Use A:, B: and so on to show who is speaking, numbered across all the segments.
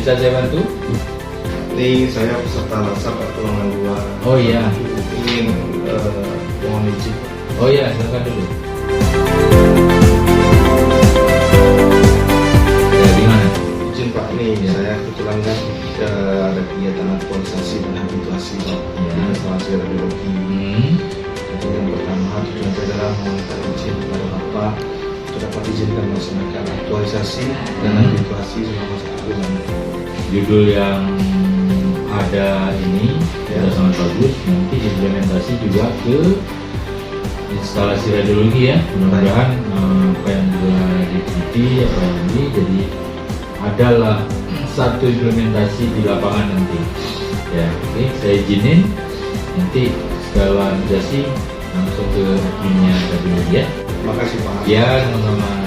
A: Bisa saya bantu?
B: Ini saya peserta LASA Pak Golongan 2.
A: Oh iya.
B: Ingin mohon izin.
A: Oh iya, silakan dulu. Ya, gimana?
B: Izin Pak, ini saya kebetulan kan ada kegiatan aktualisasi dan habituasi Pak
A: Ya.
B: di instalasi radiologi. Jadi yang pertama tujuan saya adalah meminta izin kepada Bapak untuk dapat izinkan melaksanakan aktualisasi dan habituasi selama 1 bulan.
A: Judul yang ada ini sudah sangat bagus. Nanti implementasi juga ke instalasi radiologi ya. Mudah-mudahan apa yang sudah diikuti apa yang ini jadi adalah satu implementasi di lapangan nanti. Ya, oke, saya izinin nanti segala administrasi langsung ke adminnya radiologi ya.
B: Terima kasih Pak.
A: Ya, sama-sama.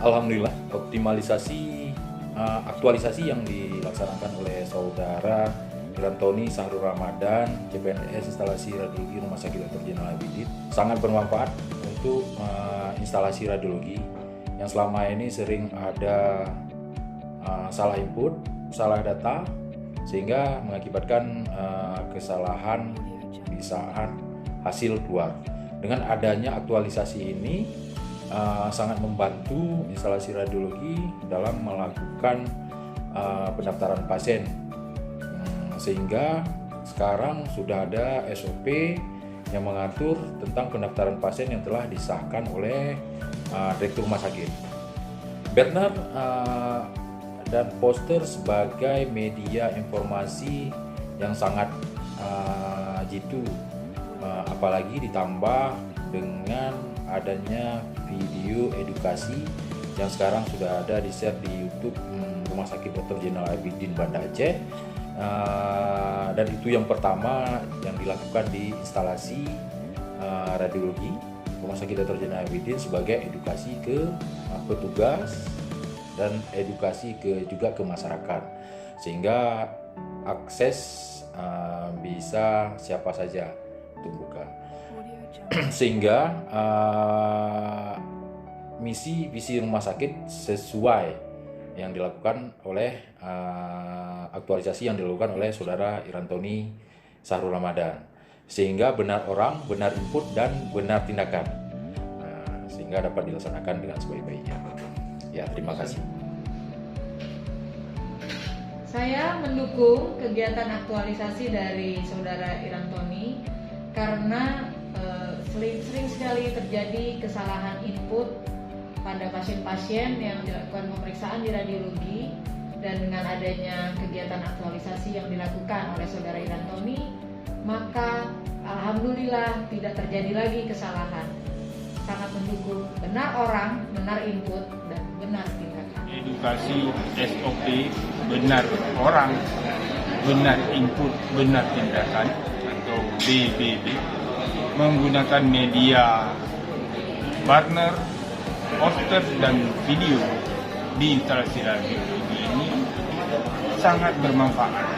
C: Alhamdulillah, aktualisasi yang dilaksanakan oleh Saudara Irantoni Sahrul Ramadan, CPNS Instalasi Radiologi Rumah Sakit Dr. Zainal Abidin sangat bermanfaat untuk instalasi radiologi yang selama ini sering ada salah input, salah data, sehingga mengakibatkan kesalahan di saat hasil keluar. Dengan adanya aktualisasi ini sangat membantu instalasi radiologi dalam melakukan pendaftaran pasien, sehingga sekarang sudah ada SOP yang mengatur tentang pendaftaran pasien yang telah disahkan oleh Direktur Rumah Sakit. Banner dan poster sebagai media informasi yang sangat jitu, apalagi ditambah dengan adanya video edukasi yang sekarang sudah ada di-share di YouTube Rumah Sakit Dr. Zainal Abidin Banda Aceh, dan itu yang pertama yang dilakukan di instalasi radiologi Rumah Sakit Dr. Zainal Abidin sebagai edukasi ke petugas dan edukasi juga ke masyarakat, sehingga akses bisa siapa saja untuk buka. Sehingga visi rumah sakit sesuai yang dilakukan oleh aktualisasi yang dilakukan oleh Saudara Irantoni Sahrul Ramadan, sehingga benar orang, benar input, dan benar tindakan, sehingga dapat dilaksanakan dengan sebaik-baiknya. Ya, terima kasih.
D: Saya mendukung kegiatan aktualisasi dari Saudara Irantoni karena sering sekali terjadi kesalahan input pada pasien-pasien yang dilakukan pemeriksaan di radiologi, dan dengan adanya kegiatan aktualisasi yang dilakukan oleh Saudara Irantoni, maka alhamdulillah tidak terjadi lagi kesalahan. Sangat mendukung, benar orang, benar input, dan benar tindakan.
E: Edukasi SOP, benar orang, benar input, benar tindakan, atau BBB, menggunakan media banner, poster, dan video di instalasi radiologi ini sangat bermanfaat.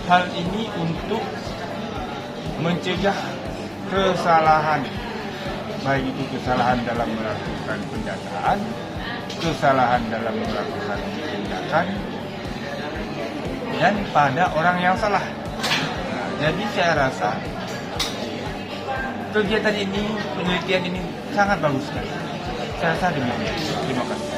E: Hal ini untuk mencegah kesalahan, baik itu kesalahan dalam melakukan pendataan, kesalahan dalam melakukan tindakan, dan pada orang yang salah. Jadi saya rasa kegiatan ini, penelitian ini sangat bagus sekali. Saya rasa demikian. Terima kasih.